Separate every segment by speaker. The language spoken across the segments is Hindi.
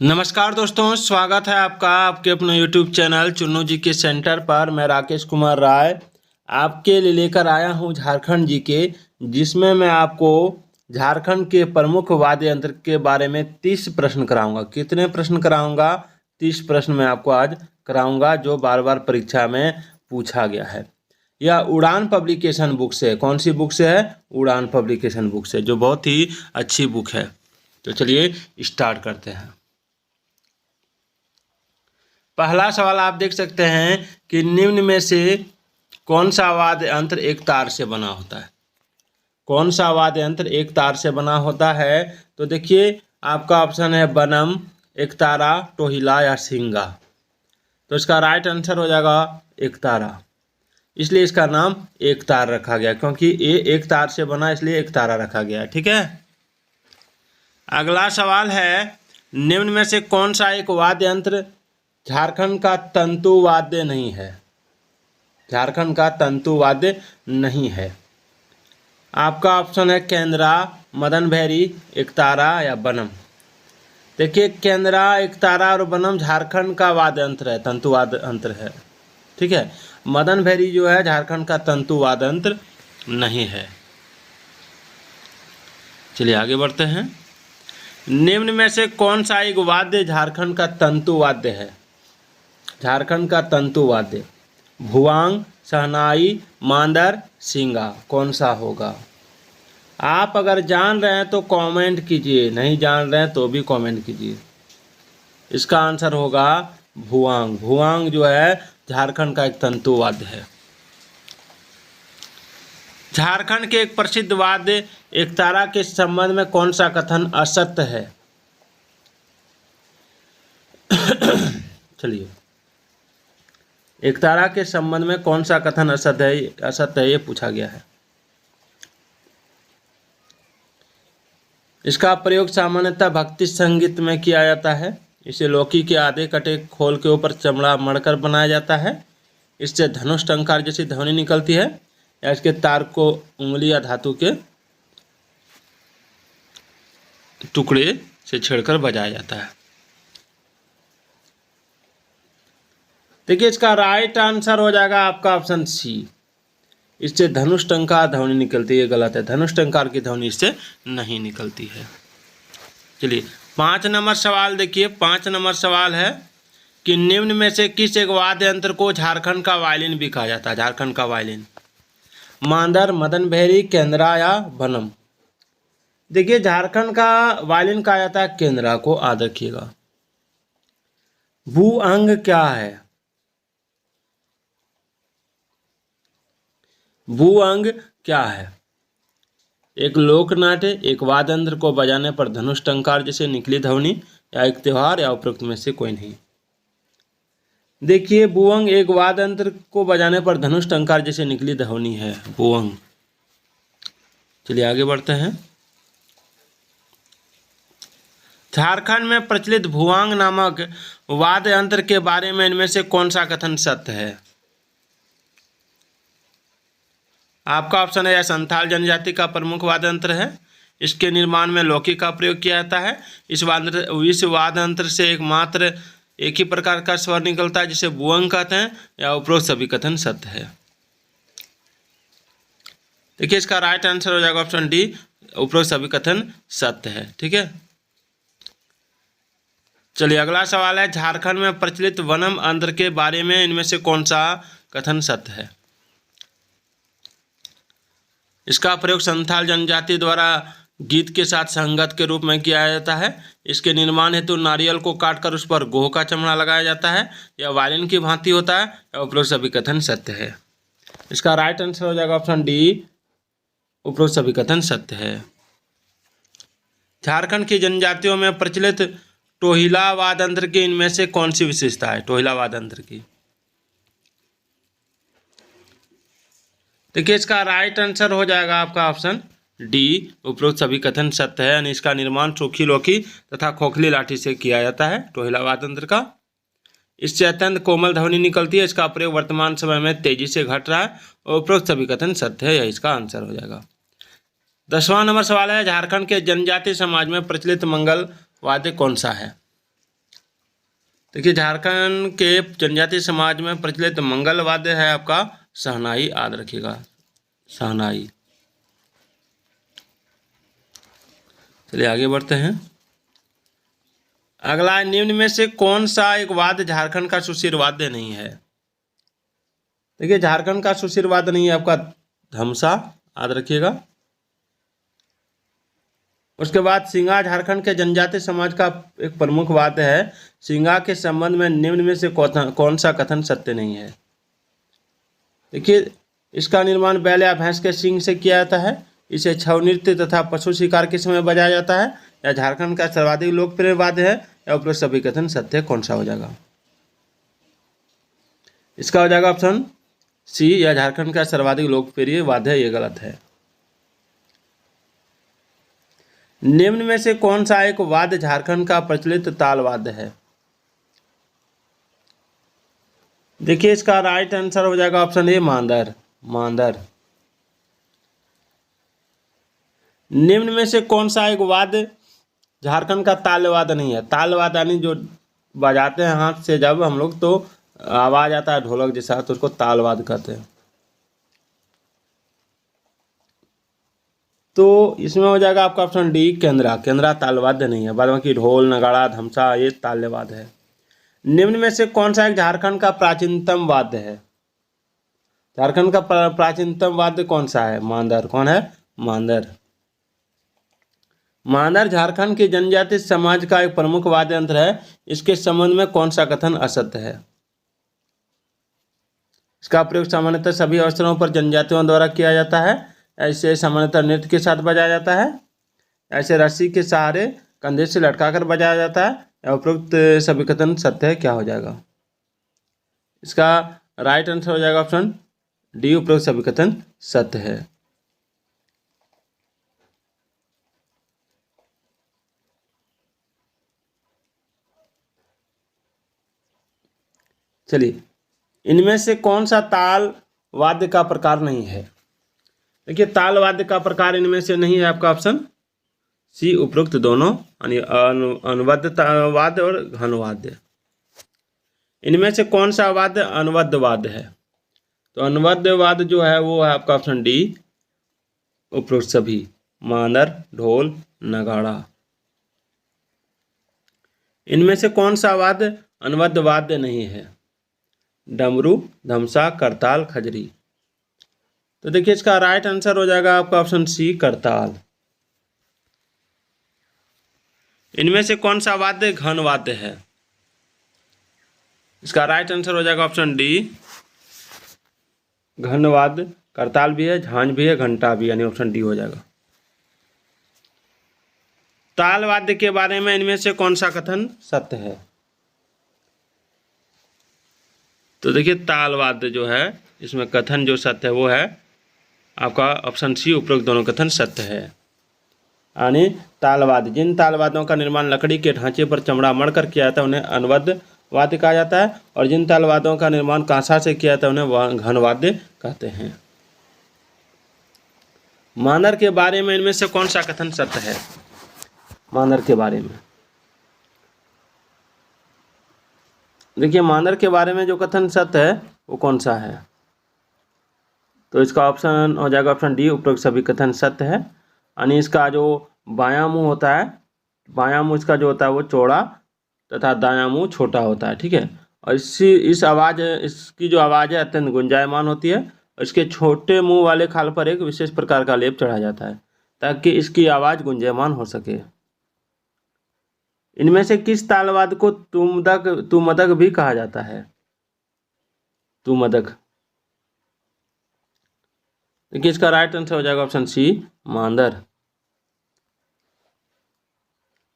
Speaker 1: नमस्कार दोस्तों, स्वागत है आपका आपके अपने YouTube चैनल चुन्नू जी के सेंटर पर। मैं राकेश कुमार राय आपके लिए लेकर आया हूं झारखंड जी के, जिसमें मैं आपको झारखंड के प्रमुख वाद्य यंत्र के बारे में 30 प्रश्न कराऊंगा। कितने प्रश्न कराऊंगा? 30 प्रश्न मैं आपको आज कराऊंगा, जो बार बार परीक्षा में पूछा गया है। यह उड़ान पब्लिकेशन बुक से, कौन सी बुक से है? उड़ान पब्लिकेशन बुक से, जो बहुत ही अच्छी बुक है। तो चलिए स्टार्ट करते हैं। पहला सवाल आप देख सकते हैं कि निम्न में से कौन सा वाद्य यंत्र एक तार से बना होता है? कौन सा वाद्य यंत्र एक तार से बना होता है? तो देखिए, आपका ऑप्शन है बनम, एकतारा, टोहिला या सिंगा। तो इसका राइट आंसर हो जाएगा एकतारा। इसलिए इसका नाम एक तार रखा गया, क्योंकि ये एक तार से बना, इसलिए एक तारा रखा गया है। ठीक है। अगला सवाल है, निम्न में से कौन सा एक वाद्य यंत्र झारखंड का तंतु वाद्य नहीं है? झारखंड का तंतु वाद्य नहीं है। आपका ऑप्शन है केंद्रा, मदन भैरी, एकतारा या बनम। देखिए, केंद्रा, एकतारा और बनम झारखंड का वाद्य यंत्र है, तंतु वाद्य यंत्र है। ठीक है। मदन भैरी जो है झारखंड का तंतु वाद्य यंत्र नहीं है। चलिए आगे बढ़ते हैं। निम्न में से कौन सा एक वाद्य झारखंड का तंतु वाद्य है? झारखंड का तंतु वाद्य भुआंग, शहनाई, मांदर, सिंगा, कौन सा होगा? आप अगर जान रहे हैं तो कमेंट कीजिए, नहीं जान रहे हैं तो भी कमेंट कीजिए। इसका आंसर होगा भुआंग। भुआंग जो है झारखंड का एक तंतु वाद्य है। झारखंड के एक प्रसिद्ध वाद्य एकतारा के संबंध में कौन सा कथन असत्य है? चलिए, एकतारा के संबंध में कौन सा कथन असत्य है, ये पूछा गया है। इसका प्रयोग सामान्यतः भक्ति संगीत में किया जाता है। इसे लौकी के आधे कटे खोल के ऊपर चमड़ा मढ़कर बनाया जाता है। इससे धनुष टंकार जैसी ध्वनि निकलती है, या इसके तार को उंगली या धातु के टुकड़े से छेड़कर बजाया जाता है। देखिए, इसका राइट आंसर हो जाएगा आपका ऑप्शन सी। इससे धनुष टंकार ध्वनि निकलती है। गलत है, धनुष टंकार की ध्वनि इससे नहीं निकलती है। चलिए 5 नंबर सवाल देखिए। 5 नंबर सवाल है कि निम्न में से किस एक वाद्य यंत्र को झारखंड का वायलिन भी कहा जाता है? झारखंड का वायलिन मांदर, मदन भैरी, केंद्रा या बनम। देखिए, झारखंड का वायलिन कहा जाता है केंद्रा को। याद रखिएगा। भुअंग क्या है? भुअंग क्या है? एक लोकनाट्य, एक वाद्य यंत्र को बजाने पर धनुष टंकार जैसे निकली ध्वनि, या एक त्योहार, या उपरोक्त में से कोई नहीं। देखिए, भुअंग एक वाद्य यंत्र को बजाने पर धनुष टंकार जैसे निकली ध्वनि है, भुअंग। चलिए आगे बढ़ते हैं। झारखंड में प्रचलित भुआंग नामक वाद्य यंत्र के बारे में इनमें से कौन सा कथन सत्य है? आपका ऑप्शन है यह संथाल जनजाति का प्रमुख वाद्य यंत्र है। इसके निर्माण में लौकी का प्रयोग किया जाता है। इस वाद्य यंत्र से एकमात्र एक ही प्रकार का स्वर निकलता है, जिसे भुअंग कहते हैं, या उपरोक्त सभी कथन सत्य है। देखिए, इसका राइट आंसर हो जाएगा ऑप्शन डी, उपरोक्त सभी कथन सत्य है। ठीक है। चलिए अगला सवाल है, झारखंड में प्रचलित वनम यंत्र के बारे में इनमें से कौन सा कथन सत्य है? इसका प्रयोग संथाल जनजाति द्वारा गीत के साथ संगत के रूप में किया जाता है। इसके निर्माण हेतु नारियल को काटकर उस पर गोह का चमड़ा लगाया जाता है। यह वायलिन की भांति होता है, या उपरोक्त सभी कथन सत्य है। इसका राइट आंसर हो जाएगा ऑप्शन डी, उपरोक्त सभी कथन सत्य है। झारखंड की जनजातियों में प्रचलित टोहिला वाद्य यंत्र की इनमें से कौन सी विशेषता है? टोहिला वाद्य यंत्र की, देखिए, इसका राइट आंसर हो जाएगा आपका ऑप्शन डी, उपरोक्त सभी कथन सत्य है। यानी इसका निर्माण सूखी लौकी तथा खोखली लाठी से किया जाता है, टोहिला वाद्य यंत्र का। इससे अत्यंत कोमल ध्वनि निकलती है। इसका प्रयोग वर्तमान समय में तेजी से घट रहा है, और उपरोक्त सभी कथन सत्य है। यह इसका आंसर हो जाएगा। 10वां नंबर सवाल है, झारखंड के जनजातीय समाज में प्रचलित मंगल वाद्य कौन सा है? देखिए झारखंड के जनजातीय समाज में प्रचलित मंगल वाद्य है आपका शहनाई, याद रखिएगा शहनाई। चलिए आगे बढ़ते हैं। अगला, निम्न में से कौन सा एक वाद्य झारखंड का सुशिर वाद्य नहीं है? देखिए झारखंड का सुशिर वाद्य नहीं है आपका धमसा, याद रखिएगा। उसके बाद सिंगा झारखंड के जनजातीय समाज का एक प्रमुख वाद्य है। सिंगा के संबंध में निम्न में से कौन सा कथन सत्य नहीं है? देखिए इसका निर्माण बैल या भैंस के सींग से किया जाता है। इसे छऊ नृत्य तथा पशु शिकार के समय बजाया जाता है। या झारखंड का सर्वाधिक लोकप्रिय वाद्य है। या उपरोक्त सभी कथन सत्य, कौन सा हो जाएगा? इसका हो जाएगा ऑप्शन सी, या झारखंड का सर्वाधिक लोकप्रिय वाद्य है, ये गलत है। निम्न में से कौन सा एक वाद्य झारखंड का प्रचलित ताल वाद्य है? देखिए इसका राइट आंसर हो जाएगा ऑप्शन ए, मांदर। मांदर। निम्न में से कौन सा एक वाद्य झारखंड का ताल वाद्य नहीं है? ताल वाद्य यानी जो बजाते हैं हाथ से जब हम लोग, तो आवाज आता है ढोलक जैसा, तो उसको ताल वाद्य कहते हैं। तो इसमें हो जाएगा आपका ऑप्शन डी, केंद्रा। केंद्रा ताल वाद्य नहीं है। बाद बाकी ढोल, नगाड़ा, धमसा ये ताल वाद्य है। निम्न में से कौन सा एक झारखंड का प्राचीनतम वाद्य है? झारखंड का प्राचीनतम वाद्य कौन सा है? मांदर। कौन है? मांदर। मांदर झारखंड के जनजातीय समाज का एक प्रमुख वाद्य यंत्र है। इसके संबंध में कौन सा कथन असत्य है? इसका प्रयोग सामान्यतः सभी अवसरों पर जनजातियों द्वारा किया जाता है। ऐसे सामान्यतः नृत्य के साथ बजाया जाता है। ऐसे रस्सी के सहारे कंधे से लटकाकर बजाया जाता है। या उपरोक्त सभी कथन सत्य है, क्या हो जाएगा? इसका राइट आंसर हो जाएगा ऑप्शन डी, उपरोक्त सभी कथन सत्य है। चलिए, इनमें से कौन सा ताल वाद्य का प्रकार नहीं है? देखिए ताल वाद्य का प्रकार इनमें से नहीं है आपका ऑप्शन सी, उपरोक्त दोनों, यानी अनुबद्ध वाद्य और घन वाद्य। इनमें से कौन सा वाद्य अनुबद्ध वाद्य है? तो अनुबद्ध वाद्य जो है वो है आपका ऑप्शन डी, उपरोक्त सभी, मांदर, ढोल, नगाड़ा। इनमें से कौन सा वाद्य अनुबद्ध वाद्य नहीं है? डमरू, धमसा, करताल, खजरी। तो देखिए इसका राइट आंसर हो जाएगा आपका ऑप्शन सी, करताल। इनमें से कौन सा वाद्य घन वाद्य है? इसका राइट आंसर हो जाएगा ऑप्शन डी, घन वाद्य। करताल भी है, झांझ भी है, घंटा भी, यानी ऑप्शन डी हो जाएगा। ताल वाद्य के बारे में इनमें से कौन सा कथन सत्य है? तो देखिए ताल वाद्य जो है इसमें कथन जो सत्य है वो है आपका ऑप्शन सी, उपरोक्त दोनों कथन सत्य है। यानी तालवाद्य, जिन तालवाद्यों का निर्माण लकड़ी के ढांचे पर चमड़ा मढ़कर किया जाता है उन्हें अनुबद्ध वाद्य कहा जाता है। और जिन तालवाद्यों का निर्माण कांसा से किया जाता है उन्हें घन वाद्य कहते हैं। मांदर के बारे में इनमें से कौन सा कथन सत्य है? मांदर के बारे में देखिए, मांदर के बारे में जो कथन सत्य है वो कौन सा है? तो इसका ऑप्शन हो जाएगा ऑप्शन डी, उपरोक्त सभी कथन सत्य है। यानी इसका जो बायां मुंह होता है, बायां मुंह इसका जो होता है वो चौड़ा तथा दायां मुंह छोटा होता है, ठीक है। और इसकी जो आवाज़ है अत्यंत गुंजायमान होती है। और इसके छोटे मुंह वाले खाल पर एक विशेष प्रकार का लेप चढ़ा जाता है ताकि इसकी आवाज़ गुंजायमान हो सके। इनमें से किस तालवाद्य को तुमदक भी कहा जाता है? तुमदक। देखिए इसका राइट आंसर हो जाएगा ऑप्शन सी, मांदर।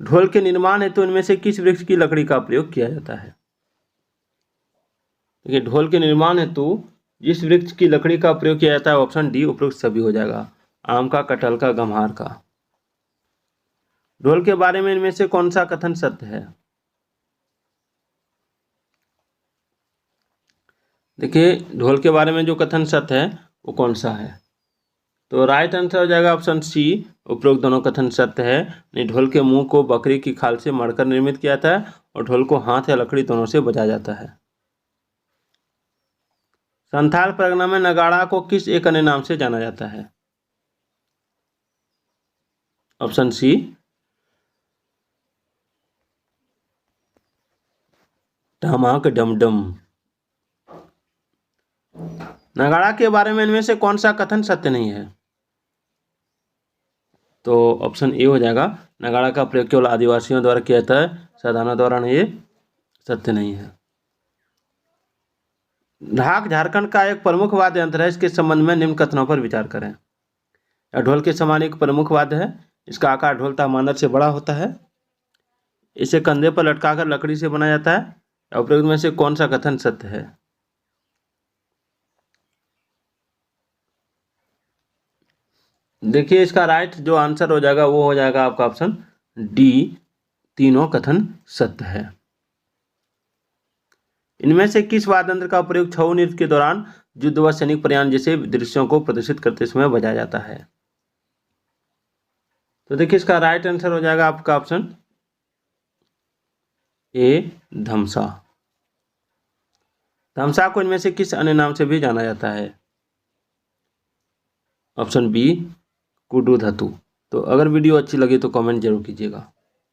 Speaker 1: ढोल के निर्माण हेतु इनमें से किस वृक्ष की लकड़ी का प्रयोग किया जाता है? देखिए ढोल के निर्माण हेतु जिस वृक्ष की लकड़ी का प्रयोग किया जाता है ऑप्शन डी, उपरोक्त सभी हो जाएगा, आम का, कटहल का, गम्हार का। ढोल के बारे में इनमें से कौन सा कथन सत्य है? देखिए ढोल के बारे में जो कथन सत्य है वो कौन सा है? तो राइट आंसर हो जाएगा ऑप्शन सी, उपरोक्त दोनों कथन सत्य है। ढोल के मुंह को बकरी की खाल से मढ़कर निर्मित किया था और ढोल को हाथ या लकड़ी दोनों से बजाया जाता है। संथाल परगना में नगाड़ा को किस एक अन्य नाम से जाना जाता है? ऑप्शन सी ढमाक डमडम। नगाड़ा के बारे में इनमें से कौन सा कथन सत्य नहीं है? तो ऑप्शन ए हो जाएगा, नगाड़ा का प्रयोग केवल आदिवासियों द्वारा किया जाता है, साधारणों द्वारा नहीं, ये सत्य नहीं है। ढाक झारखंड का एक प्रमुख वाद्य यंत्र है, इसके संबंध में निम्न कथनों पर विचार करें। ढोल के समान एक प्रमुख वाद्य है, इसका आकार ढोल तामानर से बड़ा होता है, इसे कंधे पर लटकाकर लकड़ी से बनाया जाता है। उपरोक्त में से कौन सा कथन सत्य है? देखिए, इसका राइट जो आंसर हो जाएगा वो हो जाएगा आपका ऑप्शन डी, तीनों कथन सत्य है। इनमें से किस वाद्य यंत्र का प्रयोग छऊ नृत्य के दौरान युद्ध व सैनिक प्रयाण जैसे दृश्यों को प्रदर्शित करते समय बजाया जाता है? तो देखिए, इसका राइट आंसर हो जाएगा आपका ऑप्शन ए, धमसा। धमसा को इनमें से किस अन्य नाम से भी जाना जाता है? ऑप्शन बी, कुडू धातु। तो अगर वीडियो अच्छी लगी तो कमेंट जरूर कीजिएगा।